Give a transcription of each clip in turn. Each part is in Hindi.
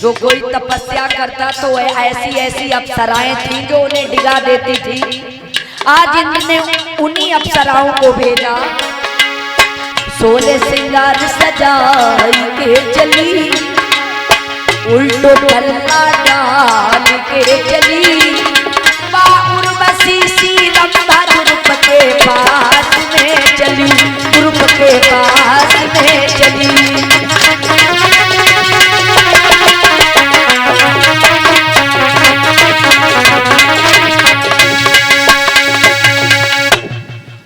जो कोई तपस्या करता तो ऐसी ऐसी अप्सराएं थी जो उन्हें डिगा देती थी। आज इन्होंने उन्हीं अप्सराओं को भेजा। 16 श्रृंगार सजाई के चली, उल्टो पल्ला डाल के चली, उर्वशी सी रंभा गुरुप के पास में चली, गुरुप के पास में चली।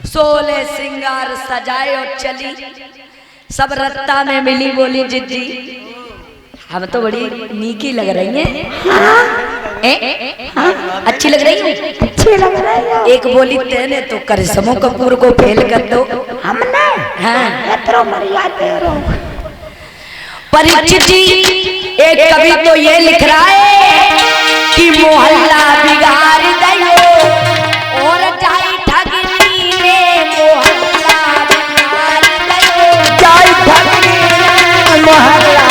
सोलह श्रृंगार सजाए और चली, सब रत्ता में मिली, बोली जिज्जी हम तो बड़ी नीकी लग रही हैं। हाँ? अच्छी लग रही है, अच्छी लग रही है। एक बोली तेने तो करिश्मा कपूर को फेल कर दो। हमने हाँ परीक्षित जी एक कवि तो ये लिख रहा है कि मोहल्ला बिगाड़ दयो और जाई ठगनी ने मोहल्ला बिगाड़ दयो, जाई ठगनी ने मोहल्ला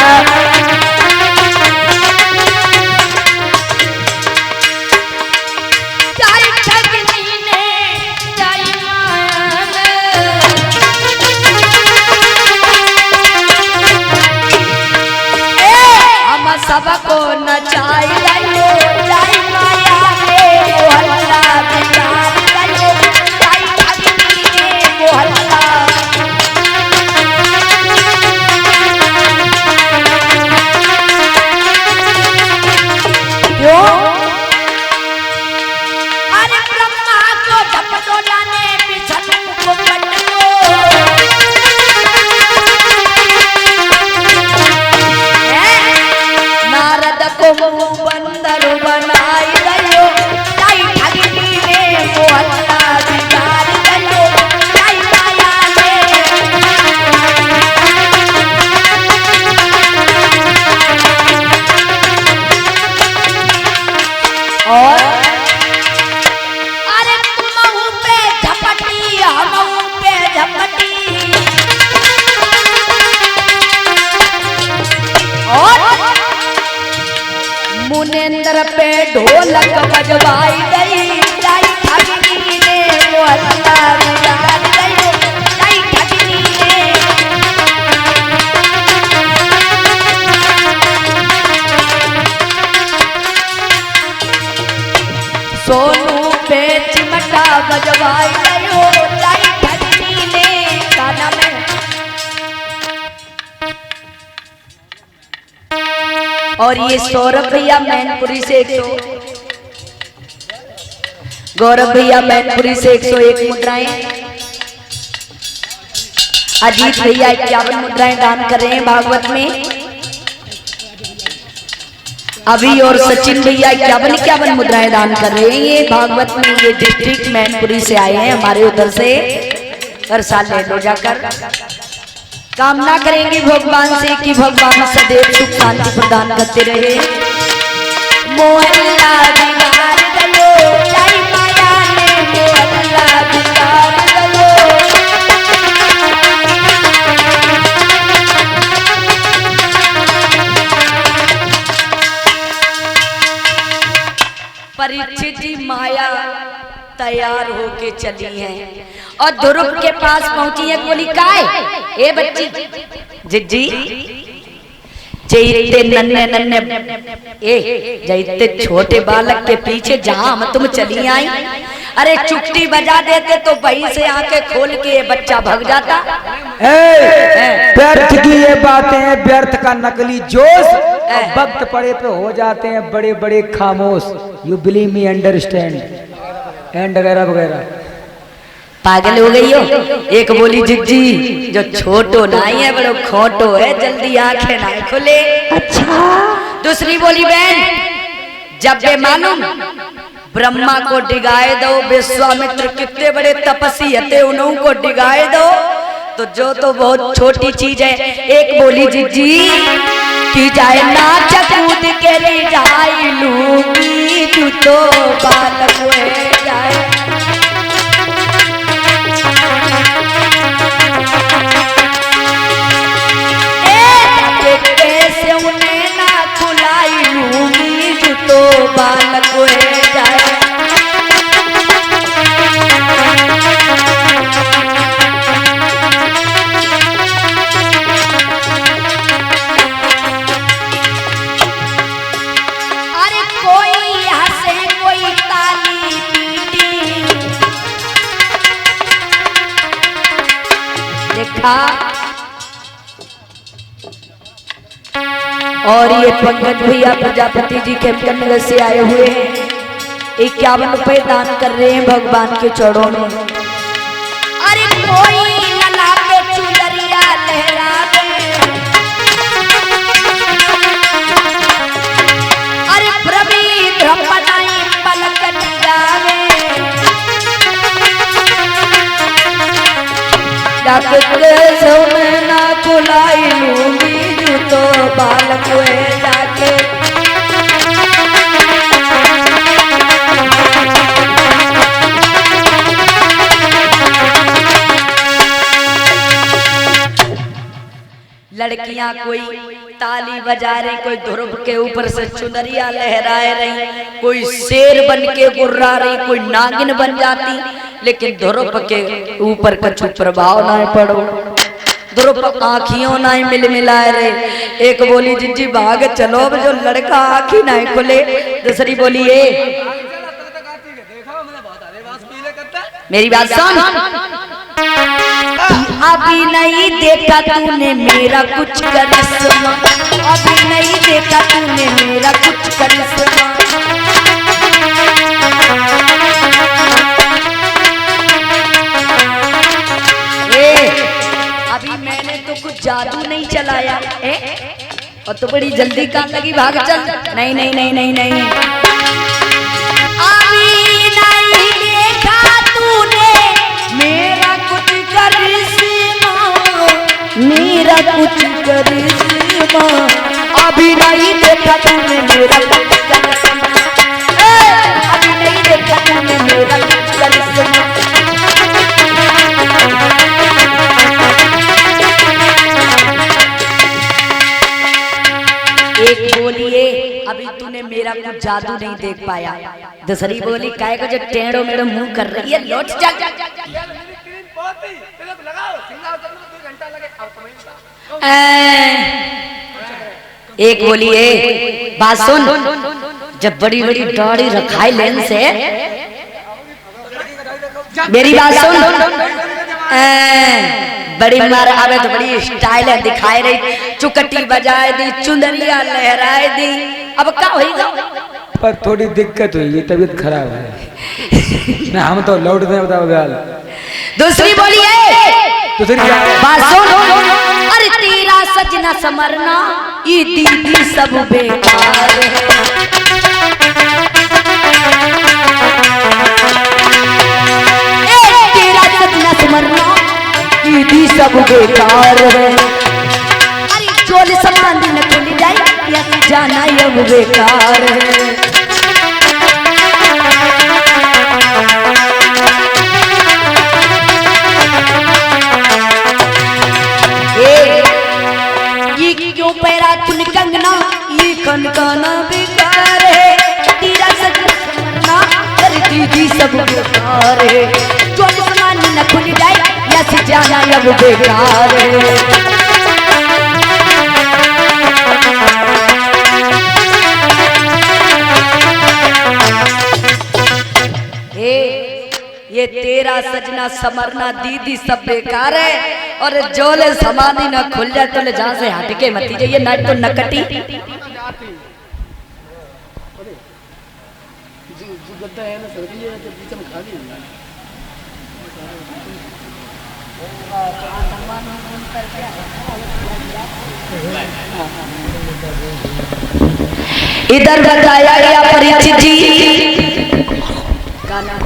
सबको नचाई दयो, जाई माया ने मोहल्ला बिगाड़ दयो, जाई ठगनी ने मोहल्ला। क्यों? अरे ब्रह्मा को झपटो जाने बिछन को पटको, नारद को बंदर बनाई दयो, जाई ठगनी ने मोहल्ला बिगाड़ दयो, जाई माया ने। और अरे तुम पे झपटी हम पे झपटी, और मुनेंद्र पे ढोलक बजवाई गई, जाई ठगनी ने मोहल्ला बिगाड़ दयो, जाई ठगनी ने। सोनू पे चिमटा बजवाई गयो, जाई ठगनी ने। गाना में और ये सौरभ भैया मैनपुरी से 100, गौरव भैया मैनपुरी से 101 मुद्राएं, अजीत भैया 51 मुद्राएं दान कर रहे हैं भागवत में। अभी और सचिन भैया 51 मुद्राएं दान कर रहे हैं ये भागवत में। ये डिस्ट्रिक्ट मैनपुरी से आए हैं हमारे उधर से, हर साल ले लो जाकर। कामना करेंगे भगवान से कि भगवान सदैव सुख शांति प्रदान करते रहे। मोहल्ला बिगाड़ दयो, जाई माया ने मोहल्ला बिगाड़ दयो। परीक्षित जी माया तैयार होके चली हैं और ध्रुव के पास पहुंची है। बोली काय ए बच्ची जिज्जी जैते नन्हे नन्हे ए जैते छोटे बालक के पीछे जहां हम तुम चली आई, अरे चुटकी बजा देते तो वहीं से आके खोल के ये बच्चा भाग जाता। व्यर्थ की ये बातें हैं, व्यर्थ का नकली जोश, वक्त पड़े पे हो जाते हैं बड़े बड़े खामोश। You believe me, understand and वगैरह वगैरह। पागल हो गई हो। एक बोली जिज्जी जो छोटो नहीं है बड़ो खोटो है, जल्दी आंखें ना खुले। अच्छा। दूसरी बोली बहन जब बे मालूम ब्रह्मा को डिगाए दो, विश्वामित्र कितने बड़े तपस्वी थे उन्हों को डिगाए दो, तो जो तो बहुत छोटी चीज है। एक बोली जिज्जी की जाए नाच कूद के ले जाए लूंगी तू तो बालक हुए जाए। कैसे उन्हें ना खुलाई था। और ये पंकज भैया प्रजापति जी खेमकर नगर से आए हुए हैं, 51 रुपए दान कर रहे हैं भगवान के चरणों में। अरे कोई लला पे चुनरिया लहरावे, अरे प्रवीण बनाई पलक जावे, में ना बुलाई लूंगी जू तो बालक हुए जाके। लड़कियां कोई ताली बजा रही, कोई ध्रुव के ऊपर से चुनरिया लहराए रही, कोई शेर बन के गुर्रा रही, कोई नागिन बन जाती, लेकिन ध्रुव के ऊपर कछु प्रभाव ना पड़ो। ध्रुव आँखियों ना मिल मिलाए रहे। एक बोली जिज्जी भाग चलो, अब जो लड़का आँखी ना खुले। दूसरी बोली ये मेरी बात सुन, अभी नहीं देखा तूने मेरा कुछ करिश्मा, अभी नहीं देखा तूने मेरा कुछ करिश्मा। अभी मैंने तो कुछ जादू नहीं चलाया है, और तो बड़ी जल्दी काम लगी भाग चल। नहीं नहीं नहीं नहीं नहीं, अभी नहीं देखा तूने मेरा कुछ करिश्मा, मेरा कुछ करिश्मा, अभी नहीं देखा तूने मेरा कुछ करिश्मा, अभी नहीं देखा तूने मेरा कुछ करिश्मा। एक बोलिए अभी तूने मेरा कुछ जादू नहीं देख पाया। दूसरी बोली काय को जो टेढ़ो मेढ़ो मुंह कर रही है, लौट जा। एक बोलिए बात सुन, जब बड़ी बड़ी दाढ़ी रखाई लेन से, मेरी बात सुन, बड़ी मार आवे तो बड़ी स्टाइल है दिखाई रही, चुकटी बजाए दी, चुनरिया लहराए दी, अब क्या होगा? पर थोड़ी दिक्कत हुई, तबीयत खराब है ना, हम तो लौट दें। बताओ ब्याल। दूसरी बोलिए, दूसरी बात सुन, अरे तेरा सजना समरना ये दीदी सब बेकार है, तेरा सजना समरना दीदी सब बेकार है। अरे चोली संबंधी न खुल जाए या जाना अब बेकार है। ये क्यों पैरा तुन कंगना, ये खनकाना बेकार है, तेरा सजना समरना अरे दीदी सब बेकार है, चोली संबंधी न खुल जाए जाना अब बेकार है। ये तेरा सजना समरना दीदी सब बेकार है, और जोले समाधि न खुल जाए तो ले जहां से हटके मत जाइए, ना तो नकटी। इधर बताया गया परीक्षित जी का नाम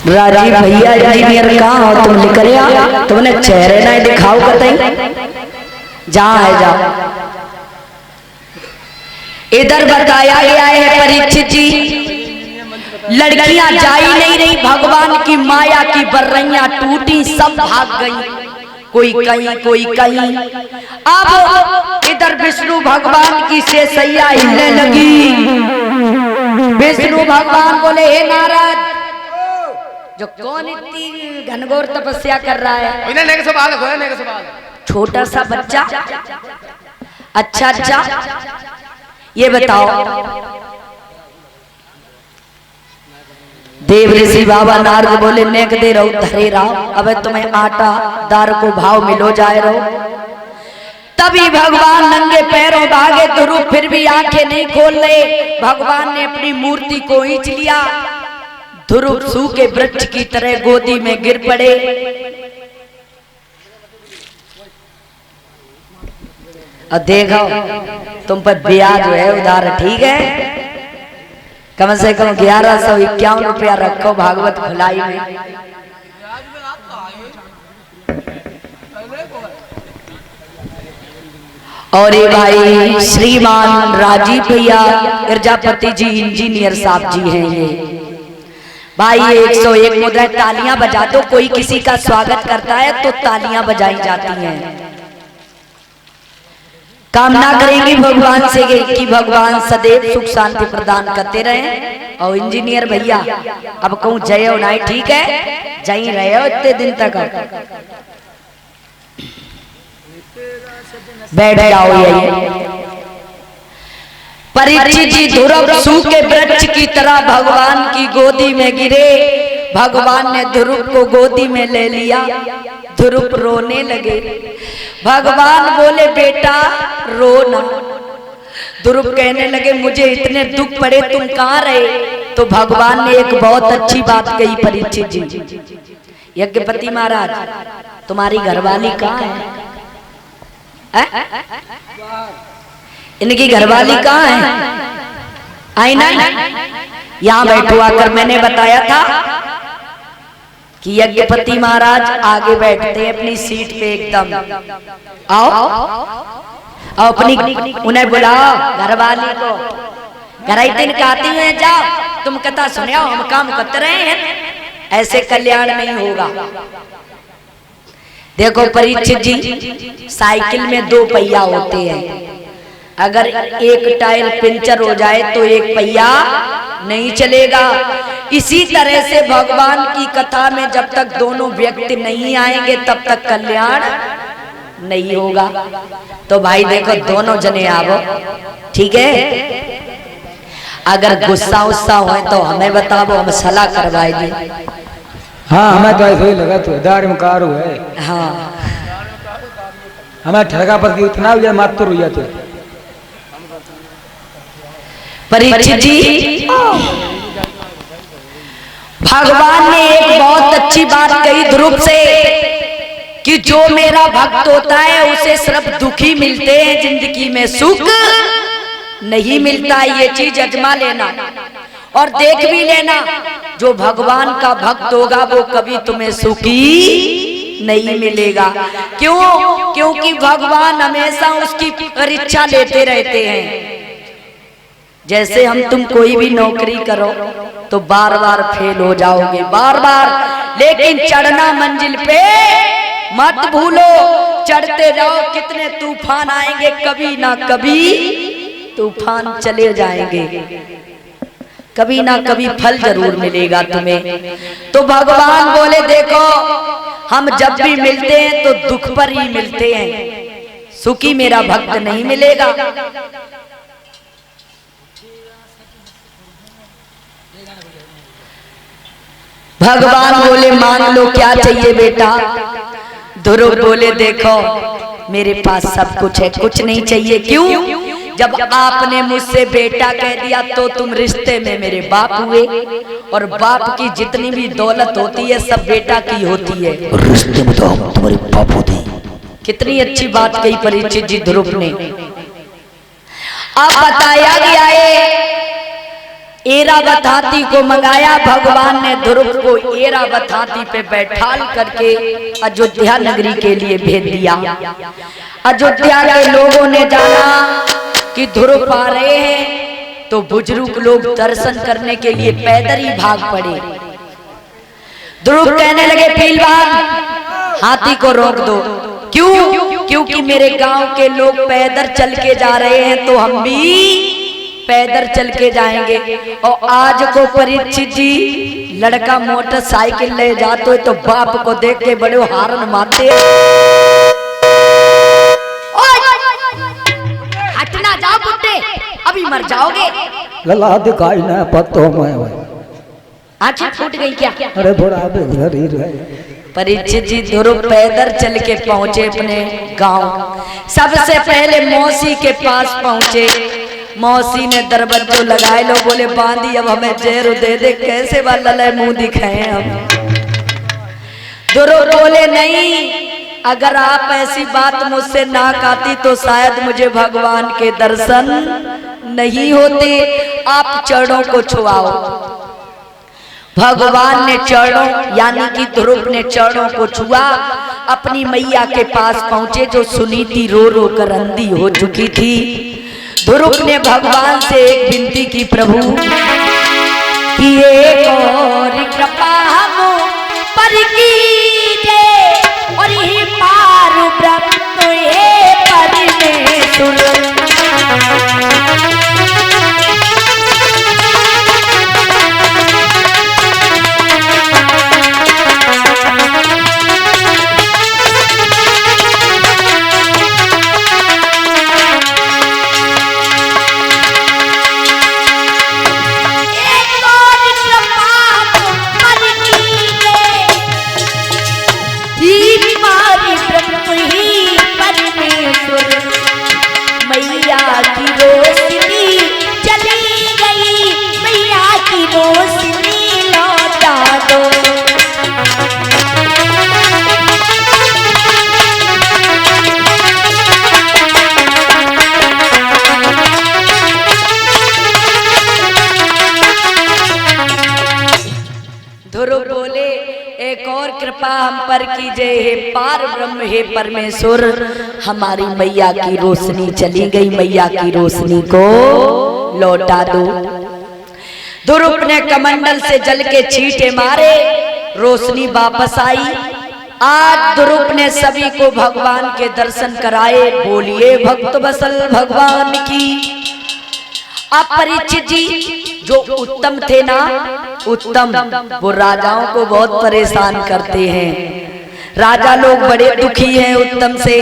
राजीव भैया इंजीनियर कहाँ हो तुम? निकल आ, तुमने चेहरे नहीं दिखाओ कतई, जहाँ है जाओ। इधर बताया गया है परीक्षित जी, लड़कियां जा ही नहीं रही, भगवान की माया की बर्रैया टूटी, सब भाग गई, कोई कहीं कोई कहीं। अब इधर विष्णु भगवान की शेषैया हिलने लगी। विष्णु भगवान बोले हे नारद, जो कौन इतनी घनघोर तपस्या कर रहा है? छोटा सा बच्चा। अच्छा अच्छा ये बताओ देव ऋषि बाबा नारद बोले नेक दे रहो धरे राव, अब तुम्हें आटा दार को भाव मिलो जाए रहो। तभी भगवान नंगे पैरों भागे, ध्रुव फिर भी आंखें नहीं खोल रहे। भगवान ने अपनी मूर्ति को खींच लिया, ध्रुव सूखे वृक्ष की तरह गोदी में गिर पड़े। और देखो तुम पर ब्याज है उधार, ठीक है, कम से कम 1151 रुपया रखो भागवत खुलाई में। और ये भाई श्रीमान राजीव भैया प्रजापति जी इंजीनियर साहब जी हैं ये भाई। 101 मुद्राएं, तालियां बजा दो। कोई किसी का स्वागत करता है तो तालियां बजाई जाती हैं। कामना करेंगे भगवान से कि भगवान सदैव सुख शांति प्रदान करते रहे। और इंजीनियर भैया अब कहूँ जय हो नहीं, ठीक है, जय रहे हो इतने दिन तक, बैठ जाओ। यही परीक्षित जी ध्रुव सूखे वृक्ष की तरह भगवान की गोदी में गिरे। भगवान ने ध्रुव को गोदी में ले लिया, ध्रुव रोने लगे। भगवान बोले बेटा रो ना। ध्रुव कहने लगे मुझे इतने दुख पड़े, तुम कहाँ रहे? तो भगवान ने एक बहुत अच्छी बात कही परीक्षित जी, यज्ञपति महाराज तुम्हारी घरवाली कहाँ है? इनकी घरवाली कहाँ है? आई ना, यहाँ बैठो आकर। मैंने बताया था कि यज्ञपति महाराज आगे बैठते हैं अपनी सीट पे एकदम। आओ आओ अपनी उन्हें बुलाओ घरवाली को। घर दिन कहती हुए जाओ, तुम कथा सुने हम काम करते रहे हैं, ऐसे कल्याण नहीं होगा। देखो परीक्षित जी, साइकिल में 2 पहिया होते हैं, अगर एक टायर पंचर हो जाए तो एक पहिया नहीं चलेगा। इसी तरह से भगवान की कथा में जब तक दोनों व्यक्ति नहीं आएंगे तब तक कल्याण नहीं होगा। तो भाई देखो दोनों जने आओ, ठीक है। अगर गुस्सा उस्सा हो तो हमें बताओ, हम सलाह करवाएंगे। हाँ हमें तो ऐसे ही लगा, तो दार में कार हुआ है। हाँ हमें ठगा पर इतना भी मात्र हुआ तो। परीक्षित जी भगवान ने एक बहुत अच्छी बात कही ध्रुव से कि जो मेरा भक्त होता है उसे सिर्फ दुख ही मिलते हैं, जिंदगी में सुख नहीं मिलता। ये चीज अजमा लेना और देख भी लेना, जो भगवान का भक्त होगा वो कभी तुम्हें सुखी नहीं मिलेगा। क्यों? क्योंकि भगवान हमेशा उसकी परीक्षा लेते रहते हैं। जैसे हम तुम कोई भी नौकरी करो तो बार बार फेल हो जाओगे, बार बार, लेकिन चढ़ना मंजिल पे मत भूलो, चढ़ते जाओ। कितने तूफान आएंगे, कभी ना कभी तूफान चले जाएंगे, कभी ना कभी फल जरूर मिलेगा तुम्हें। तो भगवान बोले देखो हम जब भी मिलते हैं तो दुख पर ही मिलते हैं, सुखी मेरा भक्त नहीं मिलेगा। भगवान बोले मांग लो क्या चाहिए बेटा। ध्रुव बोले देखो मेरे पास सब कुछ है, कुछ नहीं चाहिए। क्यों? जब आपने मुझसे बेटा कह दिया तो तुम रिश्ते में मेरे बाप हुए, और बाप की जितनी भी दौलत होती है सब बेटा की होती है, रिश्ते में तो हम तुम्हारे बाप होते। कितनी अच्छी बात कही परीक्षित जी ध्रुव ने। अब बताया गया है एरावत हाथी को मंगाया, भगवान ने ध्रुव को एरावत हाथी पे बैठाल करके अयोध्या नगरी के लिए भेज दिया। अयोध्या के लोगों ने जाना कि ध्रुव आ रहे हैं तो बुजुर्ग लोग दर्शन करने के लिए पैदल ही भाग पड़े। ध्रुव कहने लगे पहलवान हाथी को रोक दो। क्यों? क्योंकि मेरे गांव के लोग पैदल चल के जा रहे हैं तो हम भी पैदल चल के जाएंगे। और आज को परीक्षित जी लड़का मोटरसाइकिल ले जाते हो तो बाप को देख के बड़े हारन मारते, हटना जाओ बुड्ढे, अभी मर जाओगे। लला दिखाई ना पत्तों में आंखें फूट गई क्या? अरे थोड़ा आप इधर ही रहे। परीक्षित जी ध्रुव पैदल चल के पहुंचे अपने गांव। सबसे पहले मौसी के पास पहुंचे। मौसी ने दरवाजा लगाए, लो बोले बांधी अब हमें जहर दे दे, कैसे वाला लय मुंह दिखाए हम। ध्रुव बोले नहीं, अगर आप ऐसी बात मुझसे ना कहती तो शायद मुझे भगवान के दर्शन नहीं होते। आप चरणों को छुआओ। भगवान ने चरणों यानी कि ध्रुव ने चरणों को छुआ। अपनी मैया के पास पहुंचे जो सुनीति रो रो कर अंधी हो चुकी थी। ध्रुव ने भगवान से एक विनती की, प्रभु कि एक और कृपा हम पर कीजिए और ही पार ब्रह्म हे परमेश्वर। मैया की रोशनी चली गई, मैया की रोशनी लौटा दो। ध्रुव बोले एक और कृपा हम पर कीजिए हे पार ब्रह्म हे परमेश्वर। हमारी मैया की रोशनी चली गई, मैया की रोशनी को लौटा दो। ध्रुव ने कमंडल से जल के छींटे मारे, रोशनी वापस आई। आज ध्रुव ने सभी को भगवान के दर्शन कराए। बोलिए भक्त वत्सल भगवान की। अब परीक्षित जी जो उत्तम थे ना, उत्तम वो राजाओं को बहुत परेशान करते हैं। राजा लोग बड़े दुखी हैं उत्तम से।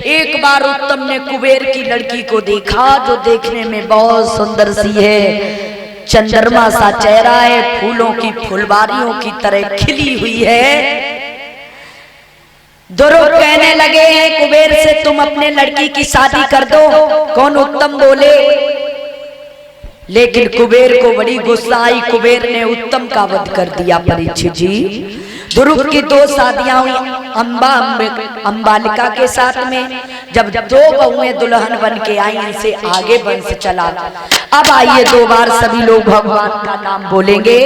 एक बार उत्तम ने कुबेर की लड़की को देखा जो देखने में बहुत सुंदर सी है, चंद्रमा सा चेहरा है, फूलों की फुलवारियों की तरह खिली हुई है। ध्रुव कहने लगे हैं कुबेर से तुम अपने लड़की की शादी कर दो। कौन? उत्तम बोले। लेकिन कुबेर को बड़ी गुस्सा आई। कुबेर ने उत्तम का वध कर दिया। परीक्षित जी ध्रुव की दो शादियां हुई, अंबालिका के साथ में। जब दो बहुएं दुल्हन बन के आई, इनसे आगे वंश चला। अब आइए दो बार सभी लोग भगवान का नाम बोलेंगे।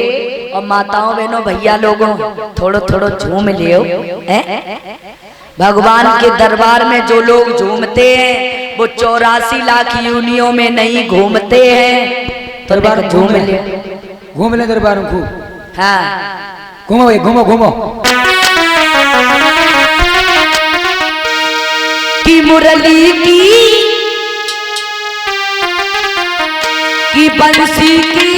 और माताओं बहनों भैया लोगों थोड़ो थोड़ो झूम लियो। भगवान के दरबार में जो लोग झूमते हैं वो 84 लाख योनियों में नहीं घूमते हैं। दरबार झूम ले, घूम ले दरबार में खूब। हाँ घूमो भाई, घूमो घूमो। की मुरली की बंसी की